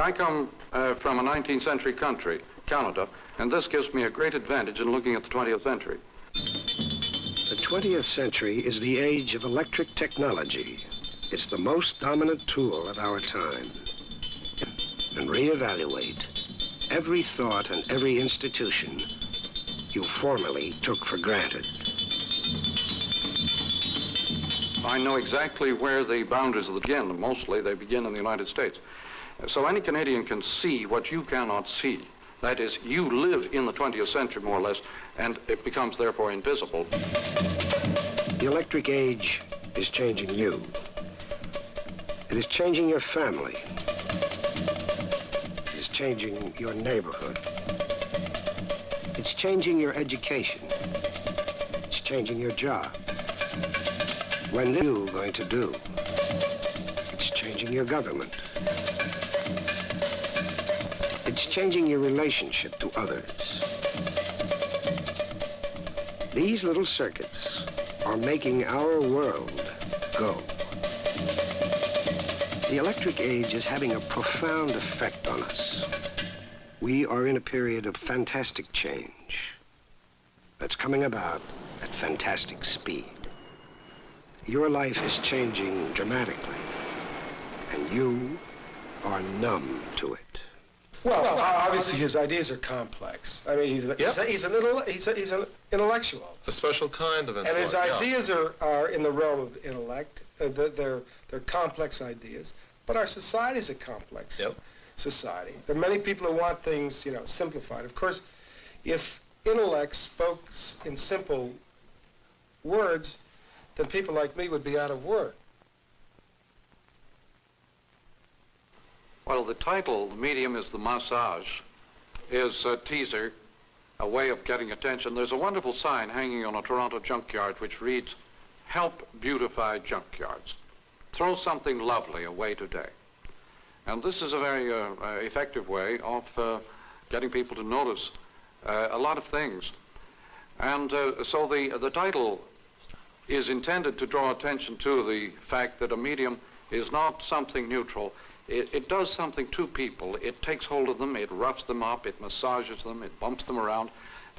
I come from a 19th century country, Canada, and this gives me a great advantage in looking at the 20th century. The 20th century is the age of electric technology. It's the most dominant tool of our time. And reevaluate every thought and every institution you formerly took for granted. I know exactly where the boundaries begin. Mostly they begin in the United States. So any Canadian can see what you cannot see. That is, you live in the 20th century more or less, and it becomes therefore invisible. The electric age is changing you. It is changing your family. It is changing your neighborhood. It's changing your education. It's changing your job. When are you going to do? It's changing your government. It's changing your relationship to others. These little circuits are making our world go. The electric age is having a profound effect on us. We are in a period of fantastic change that's coming about at fantastic speed. Your life is changing dramatically, and you are numb to it. Well, obviously his ideas are complex. I mean, he's an intellectual. A special kind of intellect. And his ideas are in the realm of intellect. They're complex ideas. But our society is a complex society. There are many people who want things, simplified. Of course, if intellect spoke in simple words, then people like me would be out of work. Well, the title, The Medium is the Massage, is a teaser, a way of getting attention. There's a wonderful sign hanging on a Toronto junkyard which reads, "Help beautify junkyards. Throw something lovely away today." And this is a very effective way of getting people to notice a lot of things. And so the title is intended to draw attention to the fact that a medium is not something neutral. It does something to people. It takes hold of them, it roughs them up, it massages them, it bumps them around,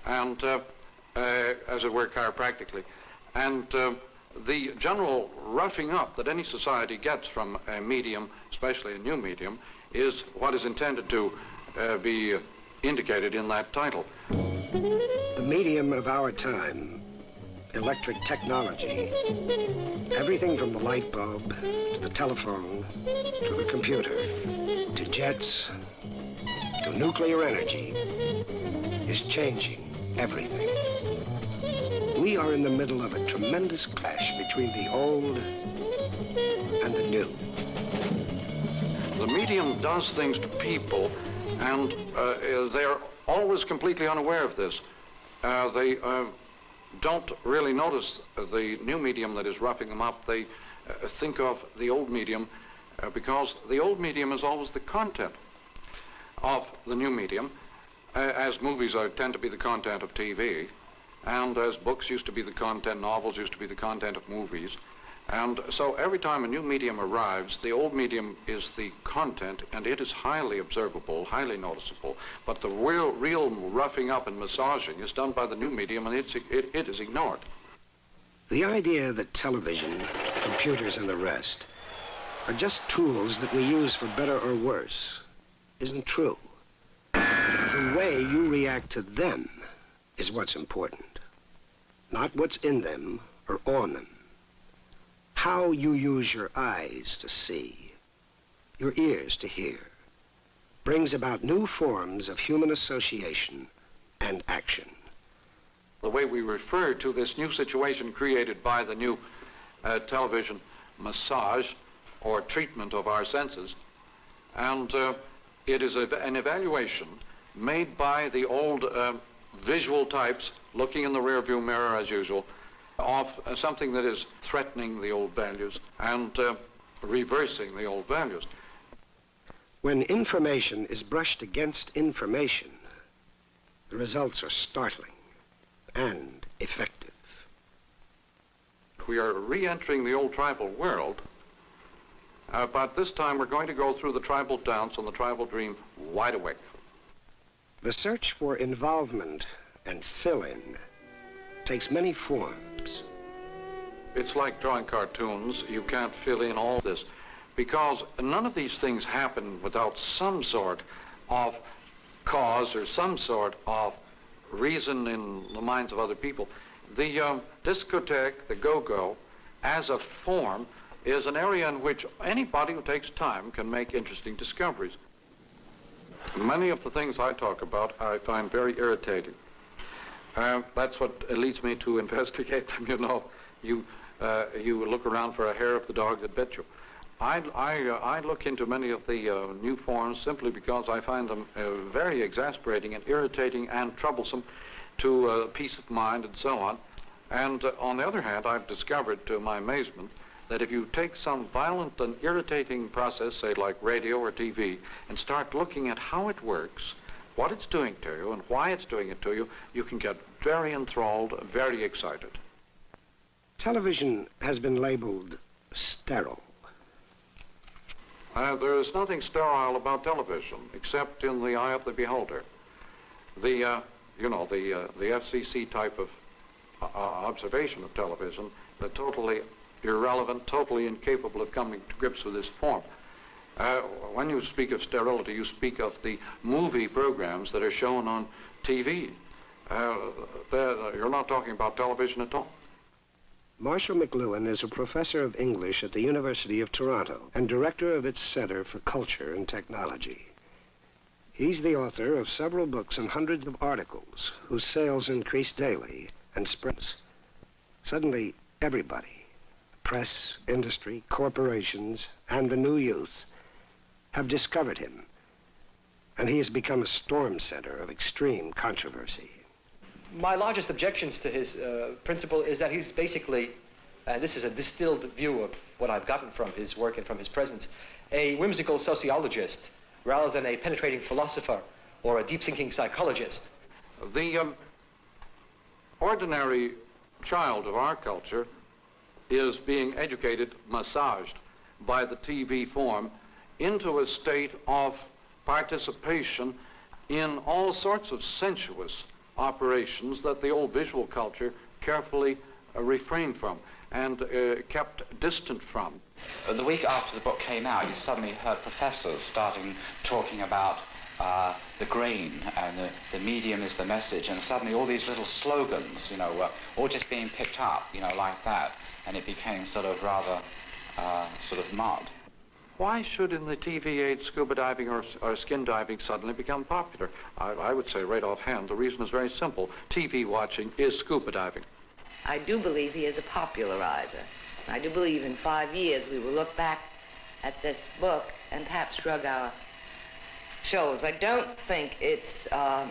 and as it were, chiropractically. And the general roughing up that any society gets from a medium, especially a new medium, is what is intended to be indicated in that title. The medium of our time, electric technology, everything from the light bulb to the telephone to the computer to jets to nuclear energy, is changing everything. We are in the middle of a tremendous clash between the old and the new. The medium does things to people, and they're always completely unaware of this. They don't really notice the new medium that is roughing them up. They think of the old medium because the old medium is always the content of the new medium, as movies tend to be the content of TV, and as books used to be the content, novels used to be the content of movies. And so every time a new medium arrives, the old medium is the content, and it is highly observable, highly noticeable. But the real roughing up and massaging is done by the new medium, and it is ignored. The idea that television, computers, and the rest are just tools that we use for better or worse isn't true. The way you react to them is what's important, not what's in them or on them. How you use your eyes to see, your ears to hear, brings about new forms of human association and action. The way we refer to this new situation created by the new television massage or treatment of our senses, and it is an evaluation made by the old visual types looking in the rearview mirror as usual of something that is threatening the old values and reversing the old values. When information is brushed against information, the results are startling and effective. We are re-entering the old tribal world, But this time we're going to go through the tribal dance and the tribal dream wide awake. The search for involvement and fill-in takes many forms. It's like drawing cartoons. You can't fill in all this because none of these things happen without some sort of cause or some sort of reason in the minds of other people. The discotheque, the go-go, as a form, is an area in which anybody who takes time can make interesting discoveries. Many of the things I talk about I find very irritating. That's what leads me to investigate them, you know. You look around for a hair of the dog that bit you. I look into many of the new forms simply because I find them very exasperating and irritating and troublesome to peace of mind and so on. And on the other hand, I've discovered to my amazement that if you take some violent and irritating process, say like radio or TV, and start looking at how it works, what it's doing to you and why it's doing it to you, you can get very enthralled, very excited. Television has been labeled sterile. There is nothing sterile about television, except in the eye of the beholder. The FCC type of observation of television, the totally irrelevant, totally incapable of coming to grips with this form. When you speak of sterility, you speak of the movie programs that are shown on TV. You're not talking about television at all. Marshall McLuhan is a professor of English at the University of Toronto and director of its Center for Culture and Technology. He's the author of several books and hundreds of articles whose sales increase daily and spreads. Suddenly, everybody, press, industry, corporations, and the new youth, have discovered him, and he has become a storm center of extreme controversy. My largest objections to his principle is that he's basically, and this is a distilled view of what I've gotten from his work and from his presence, a whimsical sociologist rather than a penetrating philosopher or a deep-thinking psychologist. The ordinary child of our culture is being educated, massaged by the TV form into a state of participation in all sorts of sensuous operations that the old visual culture carefully refrained from and kept distant from. The week after the book came out, you suddenly heard professors starting talking about the grain and the medium is the message, and suddenly all these little slogans, were all just being picked up, like that, and it became sort of rather mud. Why should in the TV age scuba diving or skin diving suddenly become popular? I would say right offhand, the reason is very simple. TV watching is scuba diving. I do believe he is a popularizer. I do believe in 5 years we will look back at this book and perhaps shrug our shoulders. I don't think it's of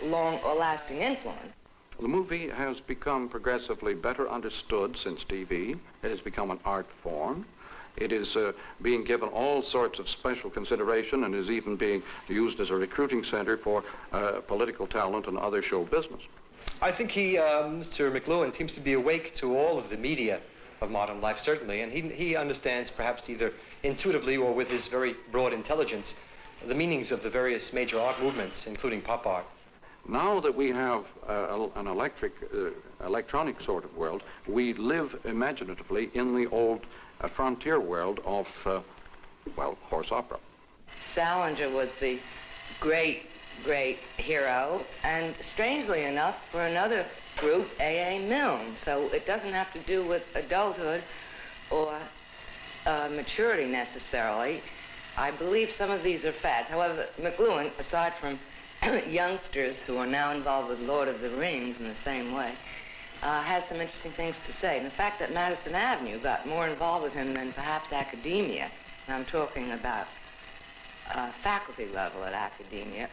long or lasting influence. The movie has become progressively better understood since TV. It has become an art form. It is being given all sorts of special consideration and is even being used as a recruiting center for political talent and other show business. I think Mr. McLuhan seems to be awake to all of the media of modern life, certainly, and he understands perhaps either intuitively or with his very broad intelligence the meanings of the various major art movements, including pop art. Now that we have an electronic sort of world, we live imaginatively in the old frontier world of, horse opera. Salinger was the great hero, and strangely enough, for another group, A.A. Milne. So it doesn't have to do with adulthood or maturity necessarily. I believe some of these are fads. However, McLuhan, aside from youngsters who are now involved with Lord of the Rings in the same way, has some interesting things to say. And the fact that Madison Avenue got more involved with him than perhaps academia, and I'm talking about faculty level at academia,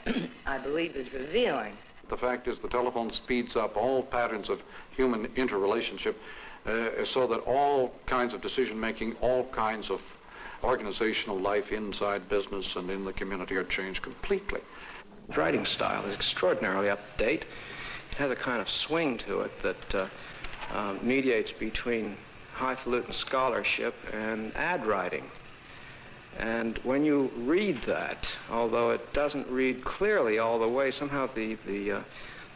I believe is revealing. The fact is the telephone speeds up all patterns of human interrelationship so that all kinds of decision-making, all kinds of organizational life inside business and in the community are changed completely. His writing style is extraordinarily up-to-date. It has a kind of swing to it that mediates between highfalutin scholarship and ad writing. And when you read that, although it doesn't read clearly all the way, somehow the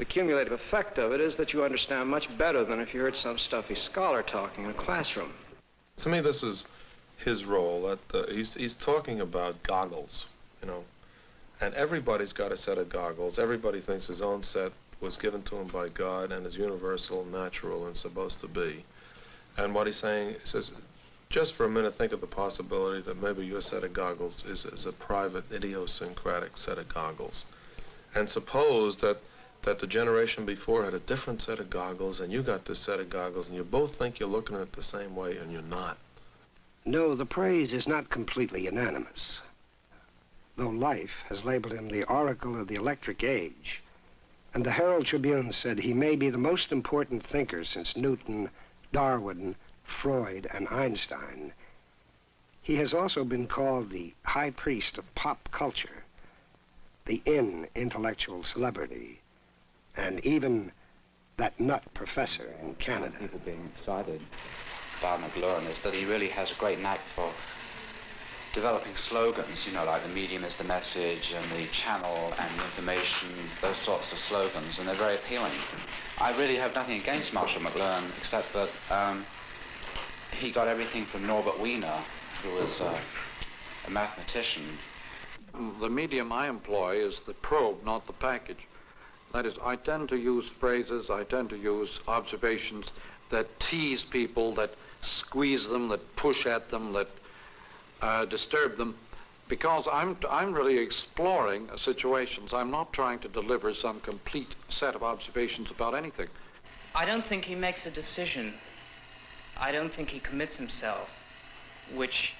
cumulative effect of it is that you understand much better than if you heard some stuffy scholar talking in a classroom. To me, this is his role. He's talking about goggles, you know, and everybody's got a set of goggles. Everybody thinks his own set was given to him by God and is universal, natural, and supposed to be. And what he's saying, he says, just for a minute, think of the possibility that maybe your set of goggles is a private, idiosyncratic set of goggles. And suppose that the generation before had a different set of goggles, and you got this set of goggles, and you both think you're looking at it the same way, and you're not. No, the praise is not completely unanimous. Though Life has labeled him the oracle of the electric age, and the Herald Tribune said he may be the most important thinker since Newton, Darwin, Freud, and Einstein, he has also been called the high priest of pop culture, the intellectual celebrity, and even that nut professor in Canada. People being excited about McLuhan is that he really has a great knack for developing slogans, you know, like the medium is the message and the channel and the information, those sorts of slogans, and they're very appealing. I really have nothing against Marshall McLuhan, except that he got everything from Norbert Wiener, who was a mathematician. The medium I employ is the probe, not the package. That is, I tend to use phrases, I tend to use observations that tease people, that squeeze them, that push at them, that disturb them, because I'm really exploring situations. I'm not trying to deliver some complete set of observations about anything. I don't think he makes a decision. I don't think he commits himself, which,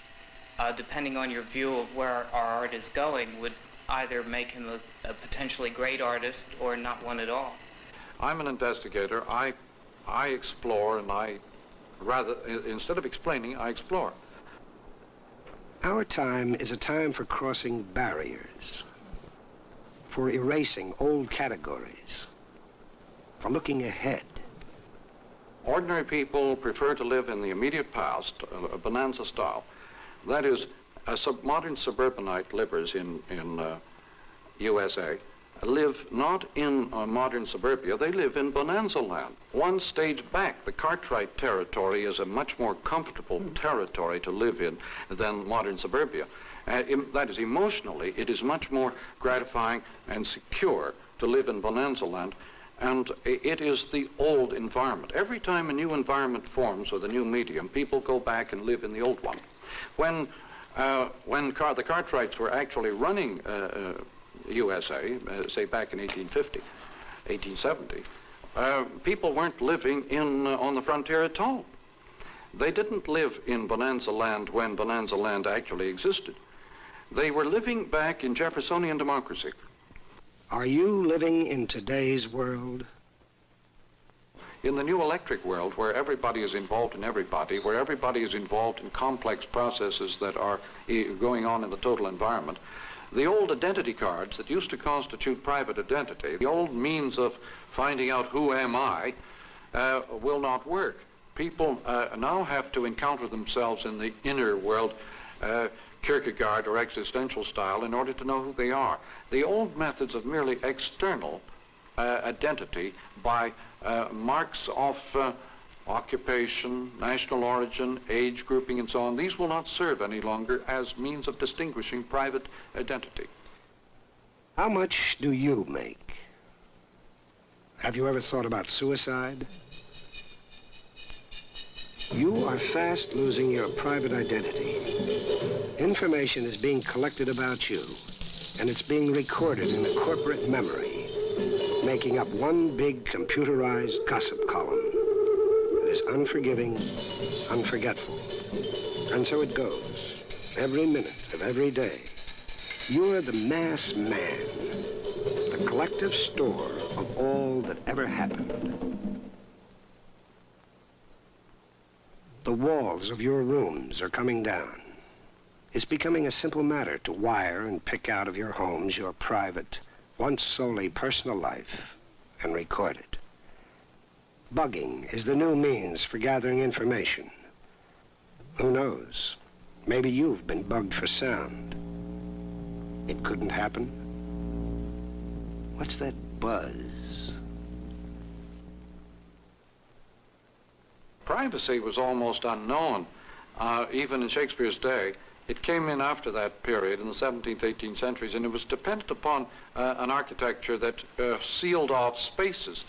depending on your view of where our art is going, would either make him a potentially great artist or not one at all. I'm an investigator. I explore, and instead of explaining, I explore. Our time is a time for crossing barriers, for erasing old categories, for looking ahead. Ordinary people prefer to live in the immediate past, a bonanza style. That is, modern suburbanite livers in USA live not in modern suburbia, they live in bonanza land. One stage back, the Cartwright territory is a much more comfortable territory to live in than modern suburbia. That is, emotionally, it is much more gratifying and secure to live in bonanza land, and it is the old environment. Every time a new environment forms with a new medium, people go back and live in the old one. When the Cartwrights were actually running USA, say back in 1850, 1870, people weren't living on the frontier at all. They didn't live in bonanza land when bonanza land actually existed. They were living back in Jeffersonian democracy. Are you living in today's world? In the new electric world, where everybody is involved in everybody, where everybody is involved in complex processes that are going on in the total environment, the old identity cards that used to constitute private identity, the old means of finding out who am I, will not work. People now have to encounter themselves in the inner world, Kierkegaard or existential style, in order to know who they are. The old methods of merely external identity by marks of occupation, national origin, age grouping, and so on, these will not serve any longer as means of distinguishing private identity. How much do you make? Have you ever thought about suicide? You are fast losing your private identity. Information is being collected about you, and it's being recorded in a corporate memory, making up one big computerized gossip column. It is unforgiving, unforgetful. And so it goes, every minute of every day. You're the mass man, the collective store of all that ever happened. The walls of your rooms are coming down. It's becoming a simple matter to wire and pick out of your homes your private, once solely personal life, and record it. Bugging is the new means for gathering information, Who knows? Maybe you've been bugged for sound. It couldn't happen. What's that buzz? Privacy was almost unknown, even in Shakespeare's day. It came in after that period in the 17th, 18th centuries, and it was dependent upon an architecture that sealed off spaces.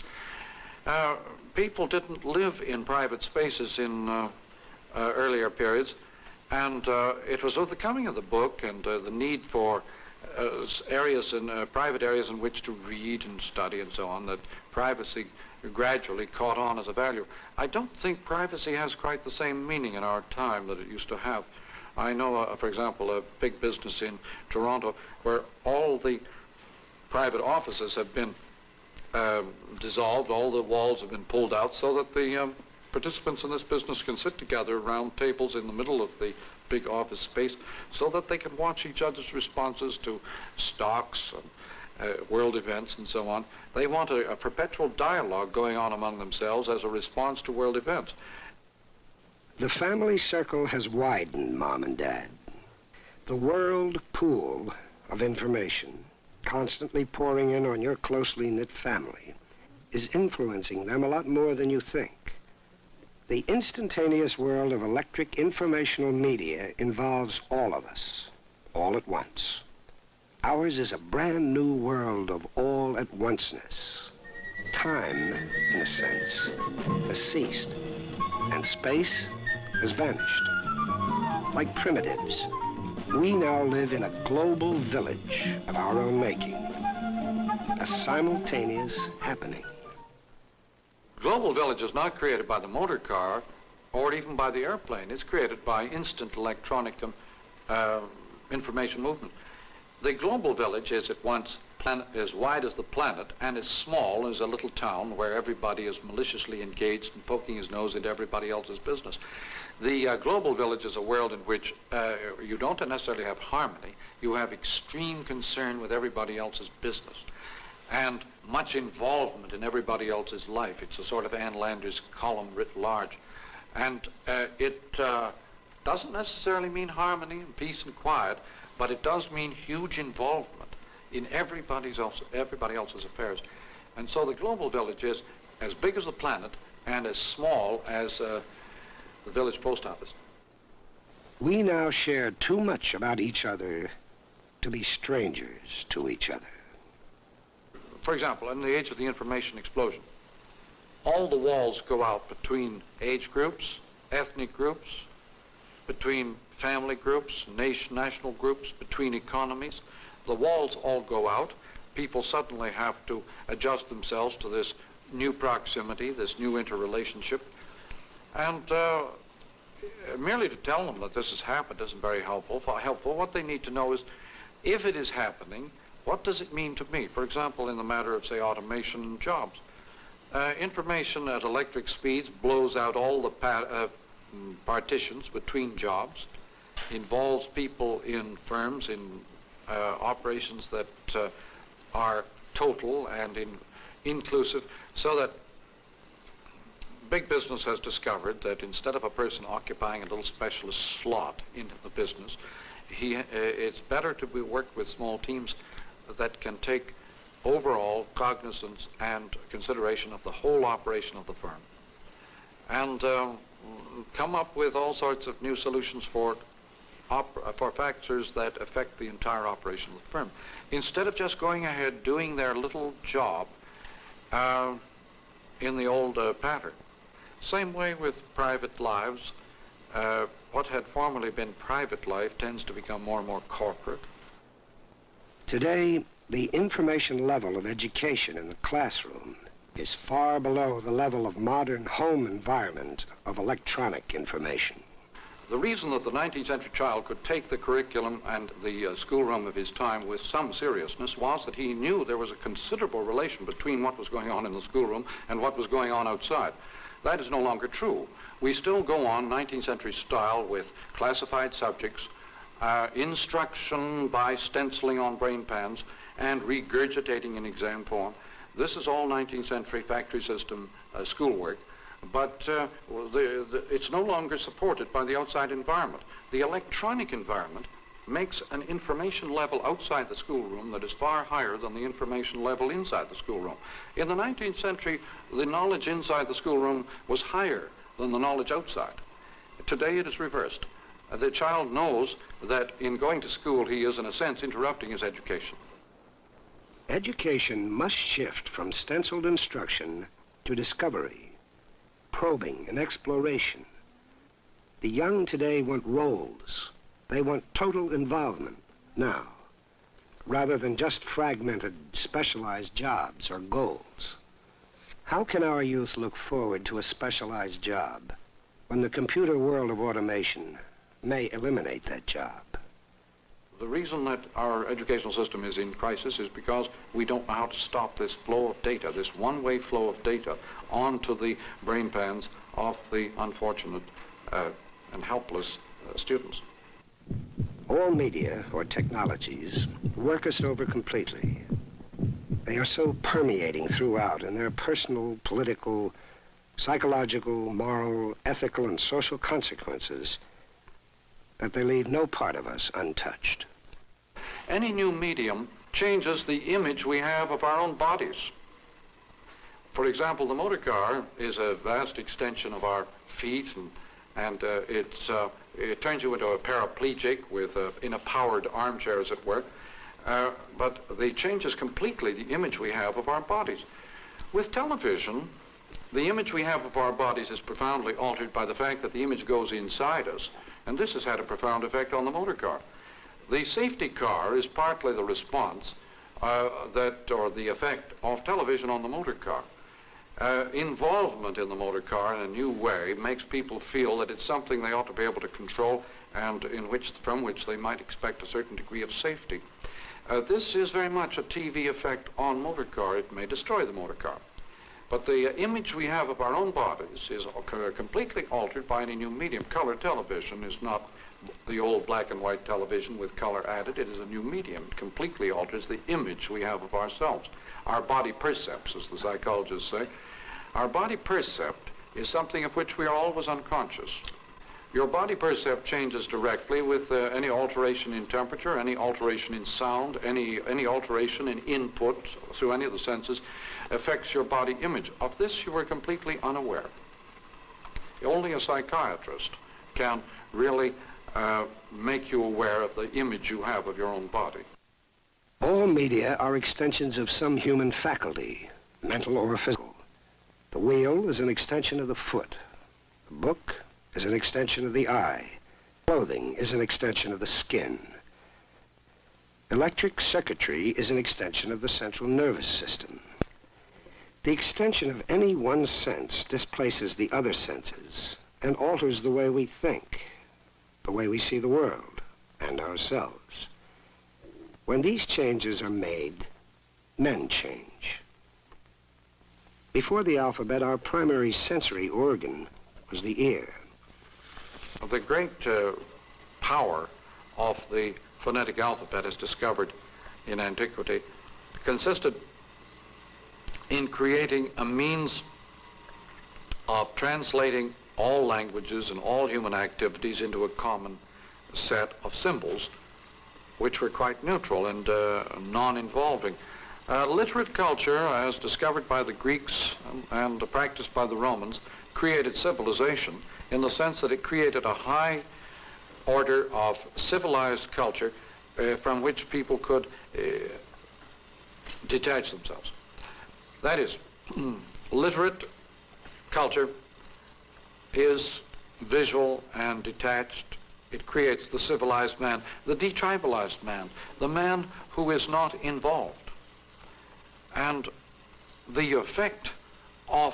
People didn't live in private spaces in earlier periods, and it was with the coming of the book and the need for areas in private areas in which to read and study and so on that privacy gradually caught on as a value. I don't think privacy has quite the same meaning in our time that it used to have. I know, for example, a big business in Toronto where all the private offices have been dissolved, all the walls have been pulled out so that the participants in this business can sit together around tables in the middle of the big office space so that they can watch each other's responses to stocks and world events and so on. They want a perpetual dialogue going on among themselves as a response to world events. The family circle has widened, Mom and Dad. The world pool of information, constantly pouring in on your closely knit family, is influencing them a lot more than you think. The instantaneous world of electric informational media involves all of us, all at once. Ours is a brand new world of all-at-onceness. Time, in a sense, has ceased, and space has vanished. Like primitives, we now live in a global village of our own making, a simultaneous happening. Global village is not created by the motor car or even by the airplane. It's created by instant electronic information movement. The global village is at once as wide as the planet and as small as a little town where everybody is maliciously engaged and poking his nose into everybody else's business. The global village is a world in which you don't necessarily have harmony. You have extreme concern with everybody else's business and much involvement in everybody else's life. It's a sort of Ann Landers column writ large. And it doesn't necessarily mean harmony and peace and quiet, but it does mean huge involvement in everybody else's affairs. And so the global village is as big as the planet and as small as the village post office. We now share too much about each other to be strangers to each other. For example, in the age of the information explosion, all the walls go out between age groups, ethnic groups, between family groups, national groups, between economies. The walls all go out. People suddenly have to adjust themselves to this new proximity, this new interrelationship. And merely to tell them that this has happened isn't very helpful. What they need to know is, if it is happening, what does it mean to me? For example, in the matter of, say, automation and jobs. Information at electric speeds blows out all the partitions between jobs, involves people in firms, in operations that are total and inclusive, so that big business has discovered that instead of a person occupying a little specialist slot in the business, it's better to work with small teams that can take overall cognizance and consideration of the whole operation of the firm, and come up with all sorts of new solutions for factors that affect the entire operation of the firm, instead of just going ahead doing their little job in the old pattern. Same way with private lives. What had formerly been private life tends to become more and more corporate. Today, the information level of education in the classroom is far below the level of modern home environment of electronic information. The reason that the 19th century child could take the curriculum and the schoolroom of his time with some seriousness was that he knew there was a considerable relation between what was going on in the schoolroom and what was going on outside. That is no longer true. We still go on 19th century style with classified subjects, instruction by stenciling on brain pans, and regurgitating in exam form. This is all 19th century factory system schoolwork, but it's no longer supported by the outside environment. The electronic environment makes an information level outside the schoolroom that is far higher than the information level inside the schoolroom. In the 19th century, the knowledge inside the schoolroom was higher than the knowledge outside. Today it is reversed. The child knows that in going to school he is, in a sense, interrupting his education. Education must shift from stenciled instruction to discovery, probing, and exploration. The young today want roles. They want total involvement now, rather than just fragmented, specialized jobs or goals. How can our youth look forward to a specialized job when the computer world of automation may eliminate that job? The reason that our educational system is in crisis is because we don't know how to stop this flow of data, this one-way flow of data onto the brain pans of the unfortunate and helpless students. All media or technologies work us over completely. They are so permeating throughout in their personal, political, psychological, moral, ethical, and social consequences that they leave no part of us untouched. Any new medium changes the image we have of our own bodies. For example, the motor car is a vast extension of our feet, and it turns you into a paraplegic in a powered armchair, as it were. But it changes completely the image we have of our bodies. With television, the image we have of our bodies is profoundly altered by the fact that the image goes inside us, and this has had a profound effect on the motor car. The safety car is partly the response or the effect of television on the motor car. Involvement in the motor car in a new way makes people feel that it's something they ought to be able to control and from which they might expect a certain degree of safety. This is very much a TV effect on motor car. It may destroy the motor car. But the image we have of our own bodies is completely altered by any new medium. Color television is not the old black and white television with color added. It is a new medium. It completely alters the image we have of ourselves. Our body percepts, as the psychologists say. Our body percept is something of which we are always unconscious. Your body percept changes directly with any alteration in temperature, any alteration in sound, any alteration in input through any of the senses affects your body image. Of this you are completely unaware. Only a psychiatrist can really make you aware of the image you have of your own body. All media are extensions of some human faculty, mental or physical. The wheel is an extension of the foot. The book is an extension of the eye. Clothing is an extension of the skin. Electric circuitry is an extension of the central nervous system. The extension of any one sense displaces the other senses and alters the way we think, the way we see the world and ourselves. When these changes are made, men change. Before the alphabet, our primary sensory organ was the ear. The great power of the phonetic alphabet, as discovered in antiquity, consisted in creating a means of translating all languages and all human activities into a common set of symbols, which were quite neutral and non-involving. Literate culture, as discovered by the Greeks and practiced by the Romans, created civilization in the sense that it created a high order of civilized culture from which people could detach themselves. That is, literate culture is visual and detached. It creates the civilized man, the detribalized man, the man who is not involved. And the effect of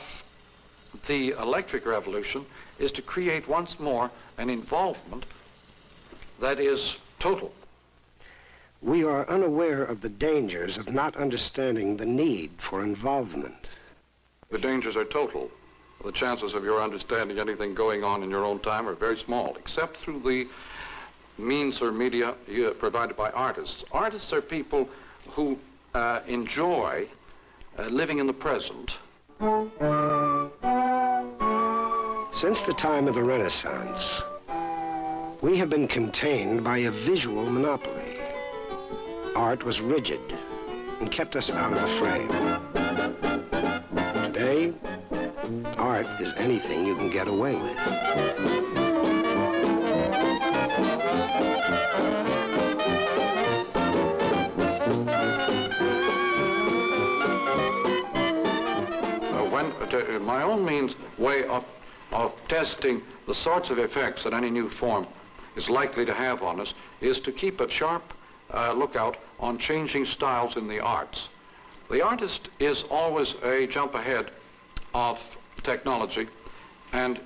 the electric revolution is to create once more an involvement that is total. We are unaware of the dangers of not understanding the need for involvement. The dangers are total. The chances of your understanding anything going on in your own time are very small, except through the means or media provided by artists. Artists are people who enjoy living in the present. Since the time of the Renaissance, we have been contained by a visual monopoly. Art was rigid and kept us out of the frame. Today, art is anything you can get away with. My own way of testing the sorts of effects that any new form is likely to have on us is to keep a sharp lookout on changing styles in the arts. The artist is always a jump ahead of technology and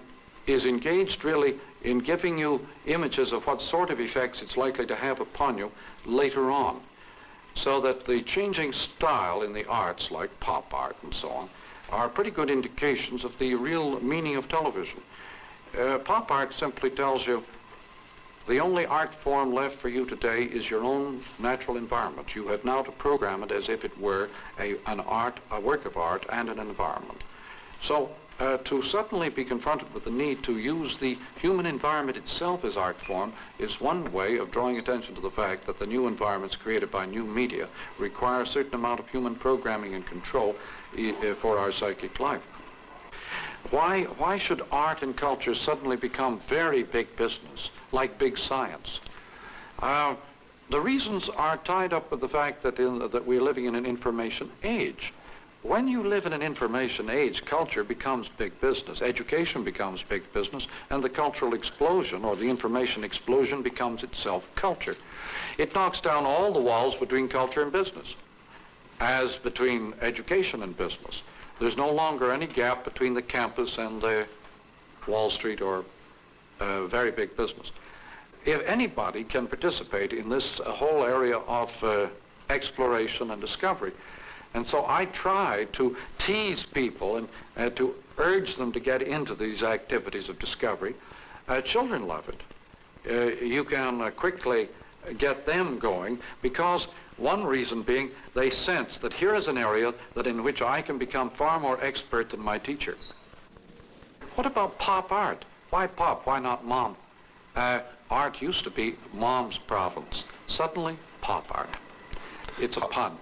is engaged really in giving you images of what sort of effects it's likely to have upon you later on. So that the changing style in the arts, like pop art and so on, are pretty good indications of the real meaning of television. Pop art simply tells you the only art form left for you today is your own natural environment. You have now to program it as if it were a work of art and an environment. So to suddenly be confronted with the need to use the human environment itself as art form is one way of drawing attention to the fact that the new environments created by new media require a certain amount of human programming and control for our psychic life. Why should art and culture suddenly become very big business, like big science? The reasons are tied up with the fact that we're living in an information age. When you live in an information age, culture becomes big business, education becomes big business, and the cultural explosion or the information explosion becomes itself culture. It knocks down all the walls between culture and business, as between education and business. There's no longer any gap between the campus and the Wall Street or very big business. If anybody can participate in this whole area of exploration and discovery, and so I try to tease people and to urge them to get into these activities of discovery. Children love it. You can quickly get them going because one reason being they sense that here is an area that in which I can become far more expert than my teacher. What about pop art? Why pop? Why not mom? Art used to be mom's province. Suddenly, pop art. It's a pun.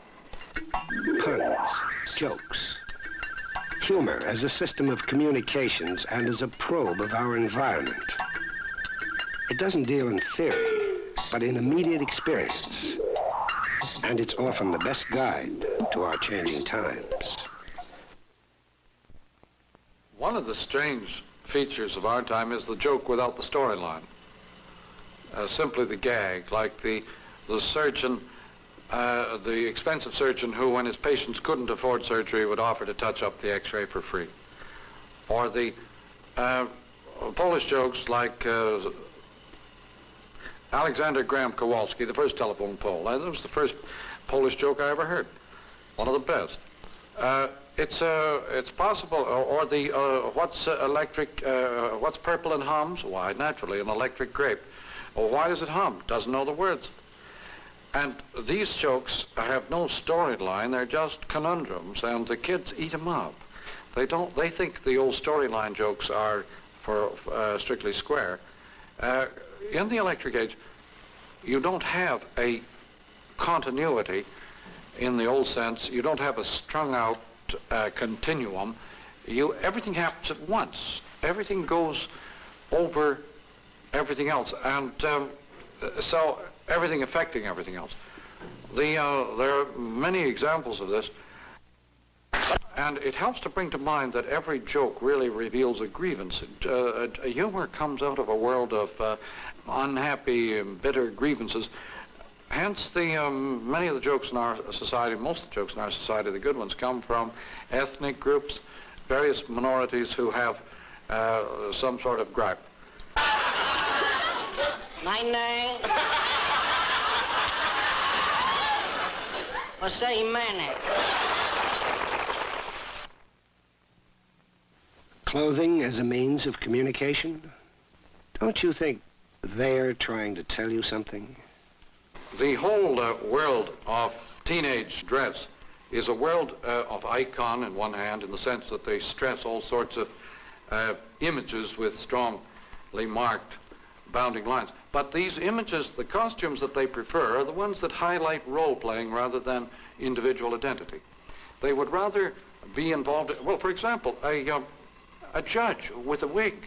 Puns, jokes, humor as a system of communications and as a probe of our environment. It doesn't deal in theory, but in immediate experience. And it's often the best guide to our changing times. One of the strange features of our time is the joke without the storyline. Simply the gag, like the surgeon, the expensive surgeon who, when his patients couldn't afford surgery, would offer to touch up the x-ray for free. Or the Polish jokes like Alexander Graham Kowalski, the first telephone pole. That was the first Polish joke I ever heard. One of the best. It's possible, or the what's purple and hums? Why, naturally, an electric grape. Well, why does it hum? Doesn't know the words. And these jokes have no storyline. They're just conundrums, and the kids eat them up. They think the old storyline jokes are for strictly square. In the electric age, you don't have a continuity in the old sense. You don't have a strung out continuum. Everything happens at once. Everything goes over everything else, and so everything affecting everything else. There are many examples of this, and it helps to bring to mind that every joke really reveals a grievance. Humor comes out of a world of unhappy, bitter grievances. Hence, many of the jokes in our society, most of the jokes in our society, the good ones, come from ethnic groups, various minorities who have some sort of gripe. My name was say Manic. Clothing as a means of communication? Don't you think they're trying to tell you something? The whole world of teenage dress is a world of icon in one hand, in the sense that they stress all sorts of images with strongly marked bounding lines. But these images, the costumes that they prefer, are the ones that highlight role-playing rather than individual identity. They would rather be involved, well, for example, a judge with a wig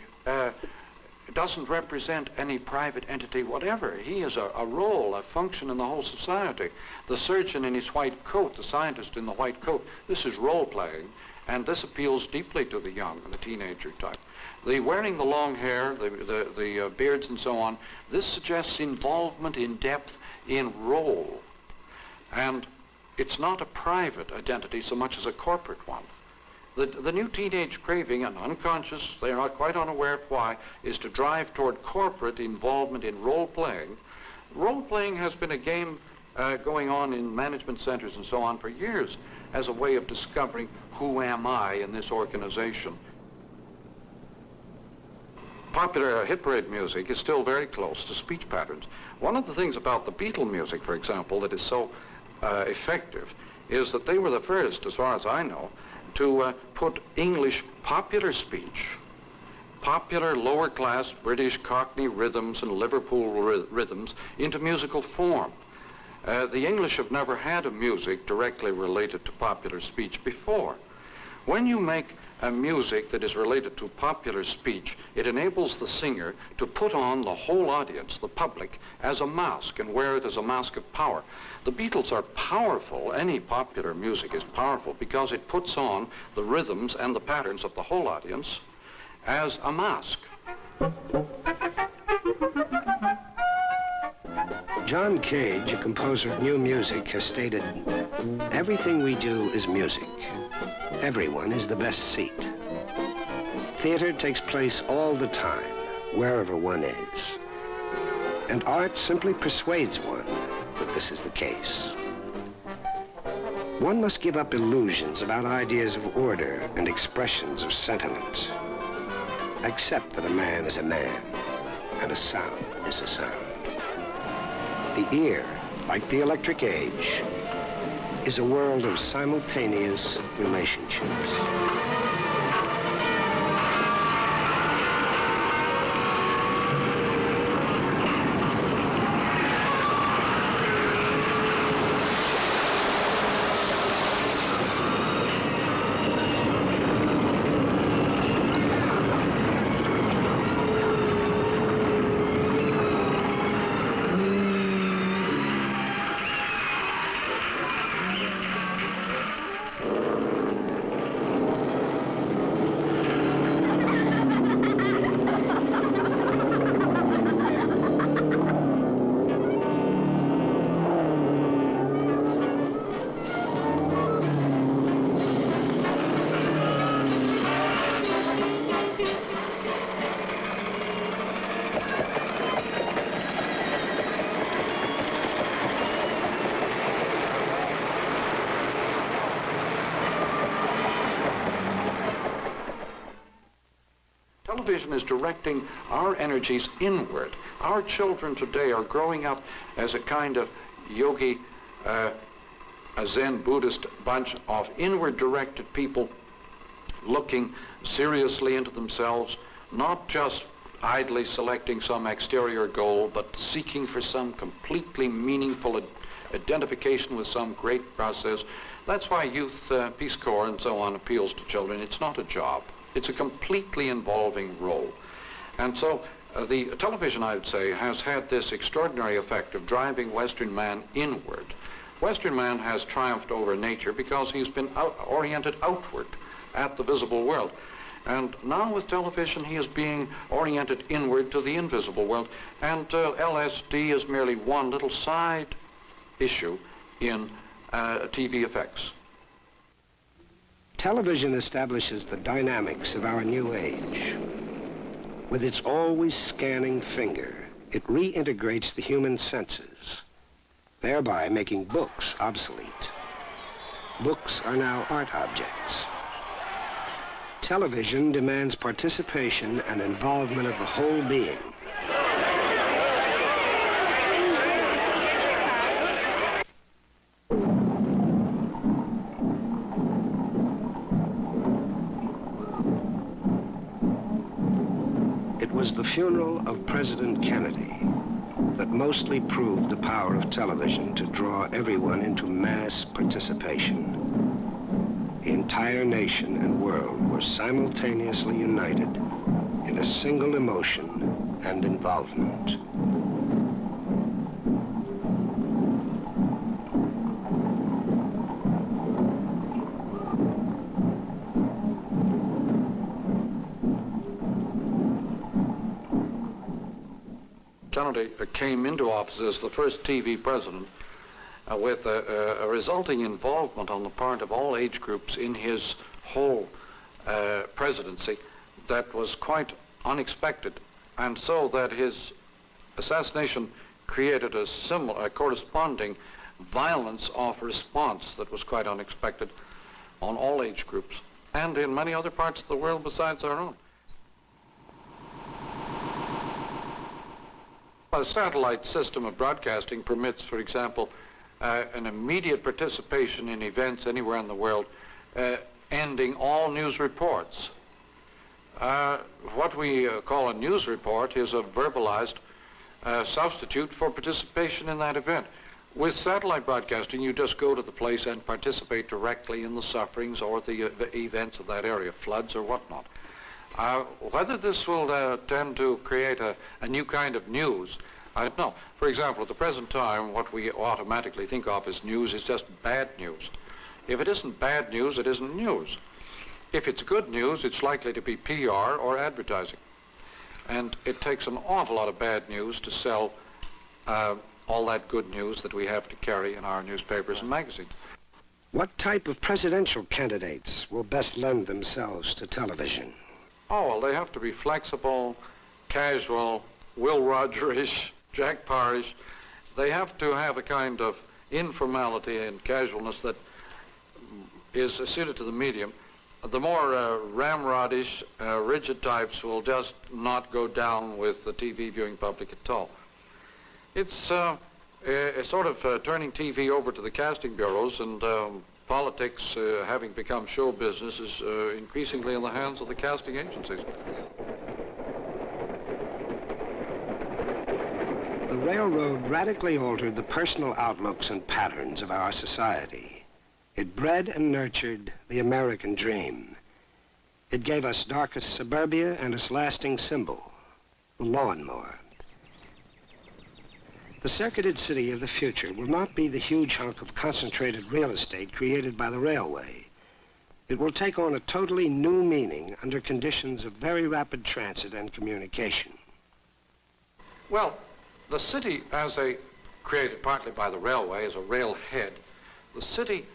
doesn't represent any private entity whatever. He is a role, a function in the whole society. The surgeon in his white coat, the scientist in the white coat, this is role-playing, and this appeals deeply to the young, the teenager type. The wearing the long hair, the beards and so on, this suggests involvement in depth in role. And it's not a private identity so much as a corporate one. The new teenage craving, and unconscious, they are not quite unaware of why, is to drive toward corporate involvement in role-playing. Role-playing has been a game going on in management centers and so on for years as a way of discovering who am I in this organization. Popular hit parade music is still very close to speech patterns. One of the things about the Beatle music, for example, that is so effective is that they were the first, as far as I know, to put English popular speech, popular lower-class British Cockney rhythms and Liverpool rhythms into musical form. The English have never had a music directly related to popular speech before. When you make a music that is related to popular speech, it enables the singer to put on the whole audience, the public, as a mask and wear it as a mask of power. The Beatles are powerful. Any popular music is powerful because it puts on the rhythms and the patterns of the whole audience as a mask. John Cage, a composer of new music, has stated, "Everything we do is music. Everyone is the best seat. Theater takes place all the time, wherever one is. And art simply persuades one that this is the case. One must give up illusions about ideas of order and expressions of sentiment. Accept that a man is a man, and a sound is a sound. The ear, like the electric age, is a world of simultaneous relationships." Television is directing our energies inward. Our children today are growing up as a kind of yogi, a Zen Buddhist bunch of inward-directed people looking seriously into themselves, not just idly selecting some exterior goal, but seeking for some completely meaningful identification with some great process. That's why Youth Peace Corps and so on appeals to children. It's not a job. It's a completely involving role. And so the television, I would say, has had this extraordinary effect of driving Western man inward. Western man has triumphed over nature because he's been oriented outward at the visible world. And now with television, he is being oriented inward to the invisible world. And LSD is merely one little side issue in TV effects. Television establishes the dynamics of our new age. With its always scanning finger, it reintegrates the human senses, thereby making books obsolete. Books are now art objects. Television demands participation and involvement of the whole being. was the funeral of President Kennedy that mostly proved the power of television to draw everyone into mass participation. The entire nation and world were simultaneously united in a single emotion and involvement. Kennedy came into office as the first TV president with a resulting involvement on the part of all age groups in his whole presidency that was quite unexpected, and so that his assassination created a corresponding violence of response that was quite unexpected on all age groups and in many other parts of the world besides our own. A satellite system of broadcasting permits, for example, an immediate participation in events anywhere in the world, ending all news reports. What we call a news report is a verbalized substitute for participation in that event. With satellite broadcasting, you just go to the place and participate directly in the sufferings or the events of that area, floods or whatnot. Whether this will tend to create a new kind of news, I don't know. For example, at the present time, what we automatically think of as news is just bad news. If it isn't bad news, it isn't news. If it's good news, it's likely to be PR or advertising. And it takes an awful lot of bad news to sell all that good news that we have to carry in our newspapers and magazines. What type of presidential candidates will best lend themselves to television? Oh, well, they have to be flexible, casual, Will Rogers-ish, Jack Parrish. They have to have a kind of informality and casualness that is suited to the medium. The more ramrodish, rigid types will just not go down with the TV viewing public at all. It's a sort of turning TV over to the casting bureaus, and politics, having become show business, is increasingly in the hands of the casting agencies. The railroad radically altered the personal outlooks and patterns of our society. It bred and nurtured the American dream. It gave us darkest suburbia and its lasting symbol, the lawnmower. The circuited city of the future will not be the huge hunk of concentrated real estate created by the railway. It will take on a totally new meaning under conditions of very rapid transit and communication. Well, the city, created partly by the railway as a railhead, the city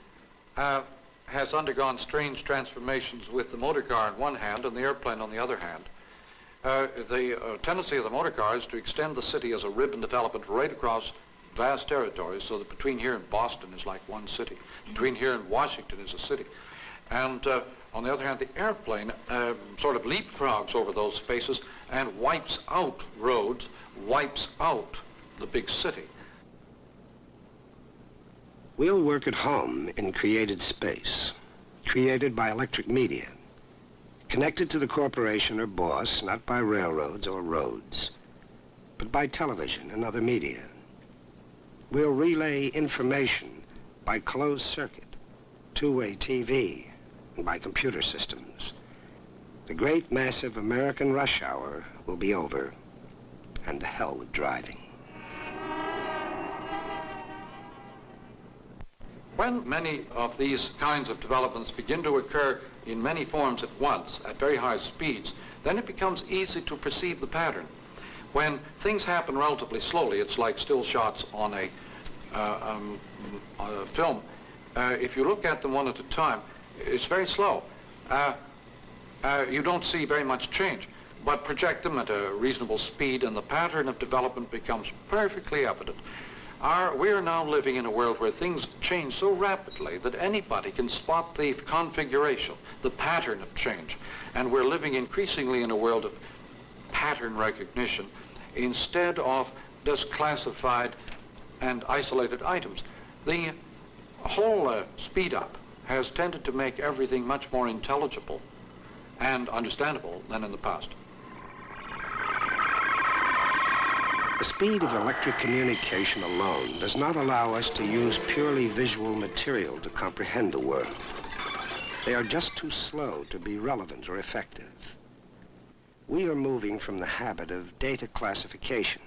has undergone strange transformations with the motor car on one hand and the airplane on the other hand. The tendency of the motor car is to extend the city as a ribbon development right across vast territories, so that between here and Boston is like one city. Between here and Washington is a city. And on the other hand, the airplane sort of leapfrogs over those spaces and wipes out roads, wipes out the big city. We'll work at home in created space, created by electric media, connected to the corporation or boss, not by railroads or roads, but by television and other media. We'll relay information by closed circuit, two-way TV, and by computer systems. The great massive American rush hour will be over, and the hell with driving. When many of these kinds of developments begin to occur in many forms at once, at very high speeds, then it becomes easy to perceive the pattern. When things happen relatively slowly, it's like still shots on a film. If you look at them one at a time, it's very slow. You don't see very much change, but project them at a reasonable speed and the pattern of development becomes perfectly evident. We are now living in a world where things change so rapidly that anybody can spot the configuration, the pattern of change. And we're living increasingly in a world of pattern recognition instead of just classified and isolated items. The whole speed up has tended to make everything much more intelligible and understandable than in the past. The speed of electric communication alone does not allow us to use purely visual material to comprehend the world. They are just too slow to be relevant or effective. We are moving from the habit of data classification,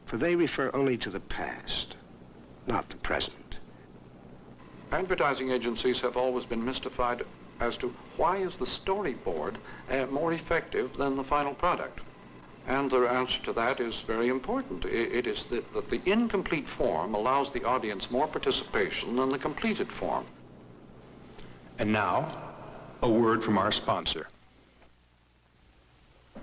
for they refer only to the past, not the present. Advertising agencies have always been mystified as to why is the storyboard more effective than the final product. And the answer to that is very important. It is that the incomplete form allows the audience more participation than the completed form. And now, a word from our sponsor.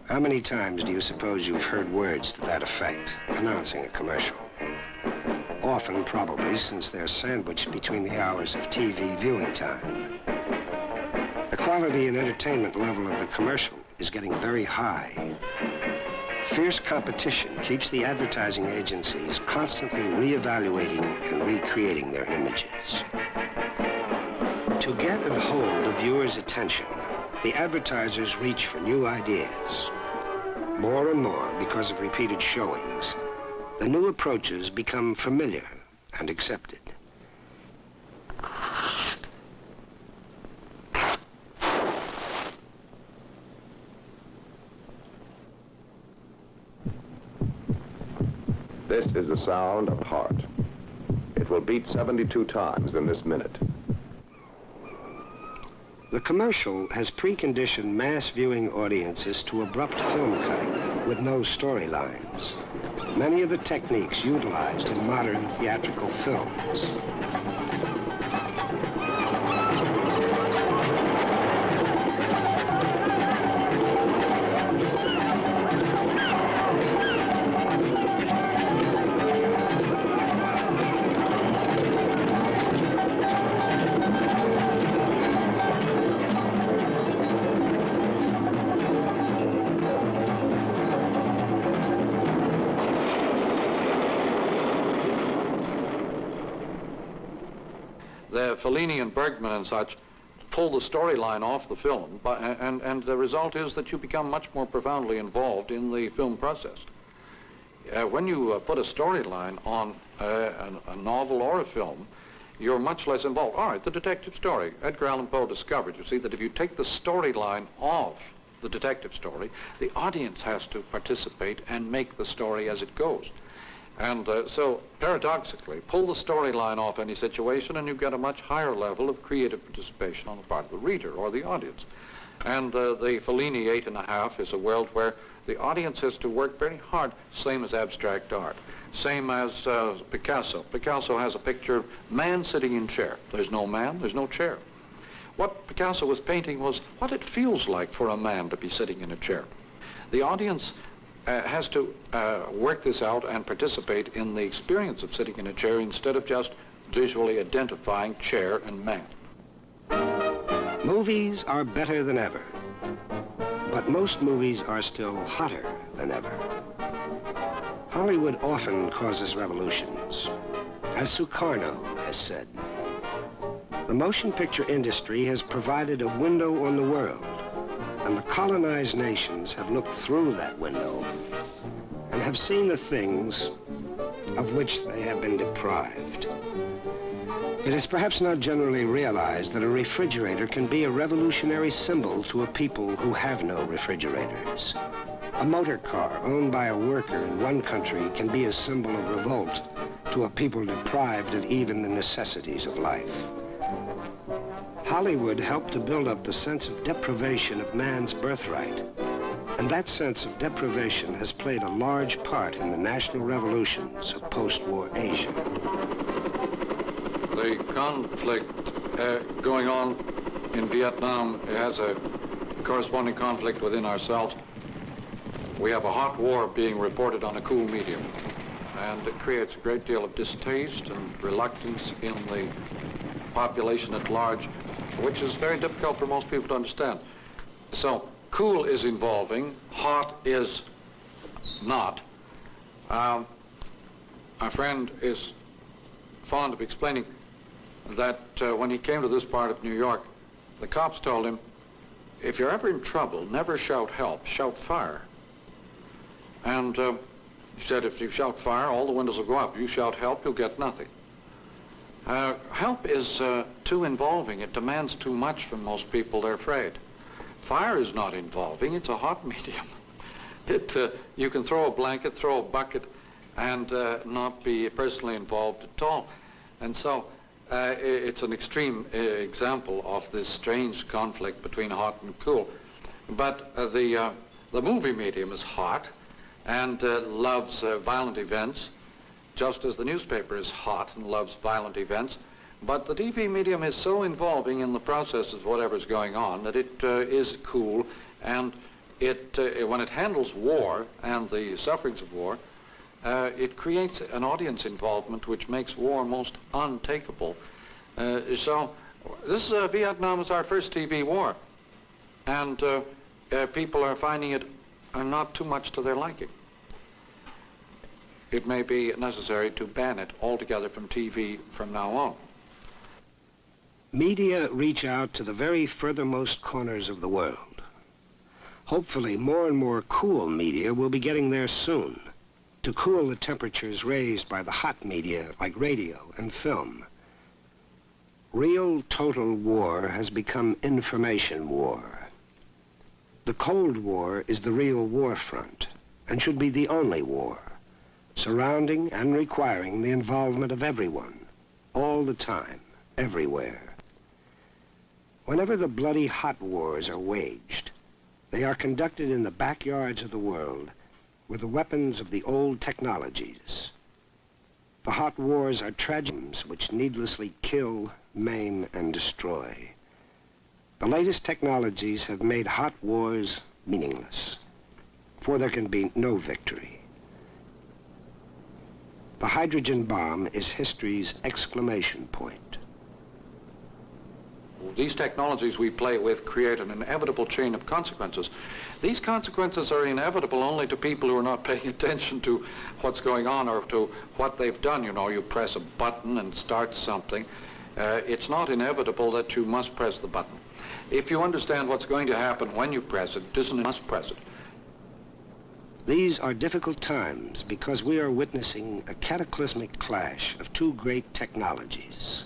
How many times do you suppose you've heard words to that effect announcing a commercial? Often, probably, since they're sandwiched between the hours of TV viewing time. The quality and entertainment level of the commercial is getting very high. Fierce competition keeps the advertising agencies constantly reevaluating and recreating their images. To get and hold the viewer's attention, the advertisers reach for new ideas. More and more, because of repeated showings, the new approaches become familiar and accepted. This is the sound of heart. It will beat 72 times in this minute. The commercial has preconditioned mass viewing audiences to abrupt film cutting with no storylines. Many of the techniques utilized in modern theatrical films. Fellini and Bergman and such pull the storyline off the film, and the result is that you become much more profoundly involved in the film process. When you put a storyline on a novel or a film, you're much less involved. All right, the detective story. Edgar Allan Poe discovered, you see, that if you take the storyline off the detective story, the audience has to participate and make the story as it goes. And so, paradoxically, pull the storyline off any situation and you get a much higher level of creative participation on the part of the reader or the audience. And the Fellini 8.5 is a world where the audience has to work very hard, same as abstract art. Same as Picasso. Picasso has a picture of man sitting in chair. There's no man, there's no chair. What Picasso was painting was what it feels like for a man to be sitting in a chair. The audience has to work this out and participate in the experience of sitting in a chair instead of just visually identifying chair and man. Movies are better than ever, but most movies are still hotter than ever. Hollywood often causes revolutions. As Sukarno has said, the motion picture industry has provided a window on the world, and the colonized nations have looked through that window and have seen the things of which they have been deprived. It is perhaps not generally realized that a refrigerator can be a revolutionary symbol to a people who have no refrigerators. A motor car owned by a worker in one country can be a symbol of revolt to a people deprived of even the necessities of life. Hollywood helped to build up the sense of deprivation of man's birthright, and that sense of deprivation has played a large part in the national revolutions of post-war Asia. The conflict going on in Vietnam has a corresponding conflict within ourselves. We have a hot war being reported on a cool medium, and it creates a great deal of distaste and reluctance in the population at large, which is very difficult for most people to understand. So, cool is evolving, hot is not. Our friend is fond of explaining that when he came to this part of New York, the cops told him, if you're ever in trouble, never shout help, shout fire. And He said, if you shout fire, all the windows will go up. You shout help, you'll get nothing. Help is too involving. It demands too much from most people. They're afraid. Fire is not involving. It's a hot medium. You can throw a blanket, throw a bucket, and not be personally involved at all. And so it's an extreme example of this strange conflict between hot and cool. But the movie medium is hot and loves violent events, just as the newspaper is hot and loves violent events. But the TV medium is so involving in the process of whatever's going on that it is cool, and when it handles war and the sufferings of war, it creates an audience involvement which makes war most untakeable. So this Vietnam is our first TV war, and people are finding it not too much to their liking. It may be necessary to ban it altogether from TV from now on. Media reach out to the very furthermost corners of the world. Hopefully, more and more cool media will be getting there soon to cool the temperatures raised by the hot media like radio and film. Real total war has become information war. The Cold War is the real war front and should be the only war, surrounding and requiring the involvement of everyone, all the time, everywhere. Whenever the bloody hot wars are waged, they are conducted in the backyards of the world with the weapons of the old technologies. The hot wars are tragedies which needlessly kill, maim, and destroy. The latest technologies have made hot wars meaningless, for there can be no victory. The hydrogen bomb is history's exclamation point. These technologies we play with create an inevitable chain of consequences. These consequences are inevitable only to people who are not paying attention to what's going on or to what they've done. You know, you press a button and start something. It's not inevitable that you must press the button. If you understand what's going to happen when you press it, it isn't must press it. These are difficult times because we are witnessing a cataclysmic clash of two great technologies.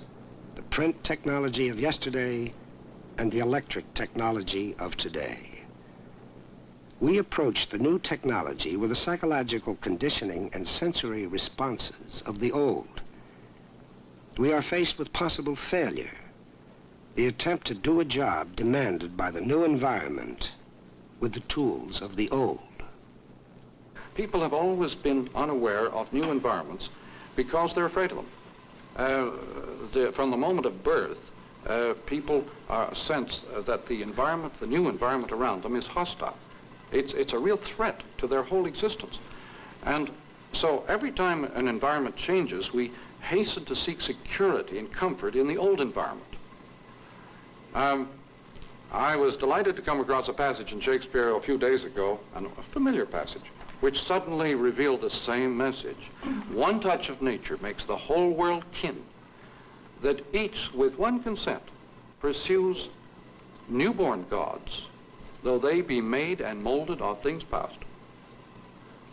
The print technology of yesterday and the electric technology of today. We approach the new technology with the psychological conditioning and sensory responses of the old. We are faced with possible failure, the attempt to do a job demanded by the new environment with the tools of the old. People have always been unaware of new environments because they're afraid of them. From the moment of birth, people sense that the environment, the new environment around them, is hostile. It's a real threat to their whole existence. And so every time an environment changes, we hasten to seek security and comfort in the old environment. I was delighted to come across a passage in Shakespeare a few days ago, a familiar passage, which suddenly revealed the same message. One touch of nature makes the whole world kin, that each, with one consent, pursues newborn gods, though they be made and molded of things past.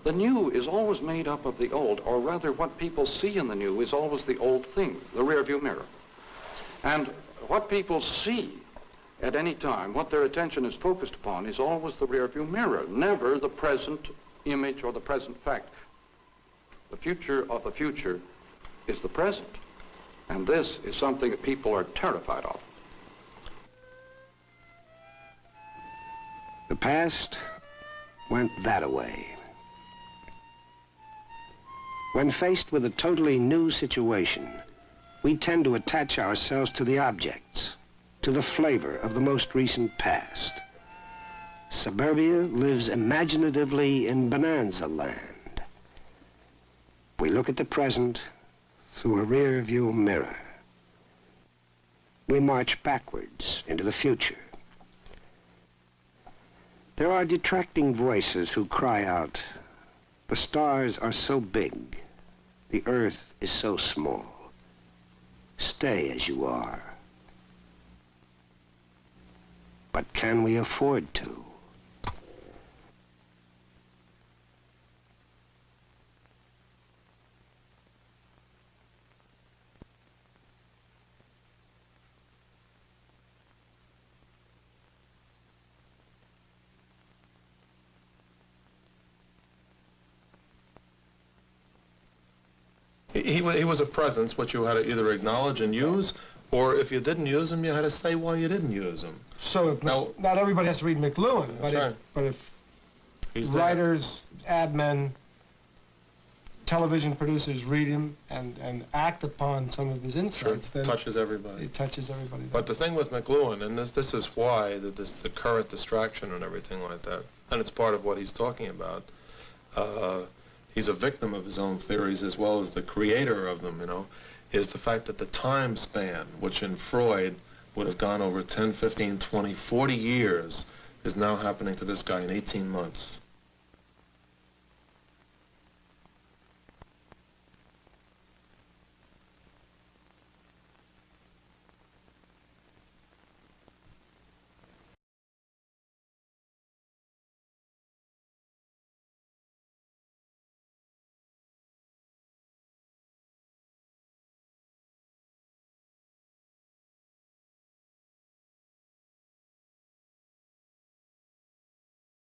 The new is always made up of the old, or rather what people see in the new is always the old thing, the rearview mirror. And what people see at any time, what their attention is focused upon, is always the rearview mirror, never the present image or the present fact. The future of the future is the present, and this is something that people are terrified of. The past went that-a-way. When faced with a totally new situation, we tend to attach ourselves to the objects, to the flavor of the most recent past. Suburbia lives imaginatively in bonanza land. We look at the present through a rear-view mirror. We march backwards into the future. There are detracting voices who cry out, "The stars are so big, the earth is so small. Stay as you are." But can we afford to? He was a presence which you had to either acknowledge and use, or if you didn't use him, you had to say why you didn't use him. So if Now, not everybody has to read McLuhan, but, right. if He's writers, ad men, television producers read him and act upon some of his insights, then touches everybody. it touches everybody. But the thing with McLuhan, and this is why the current distraction and everything like that, and it's part of what he's talking about. He's a victim of his own theories as well as the creator of them, you know, is the fact that the time span, which in Freud would have gone over 10, 15, 20, 40 years, is now happening to this guy in 18 months.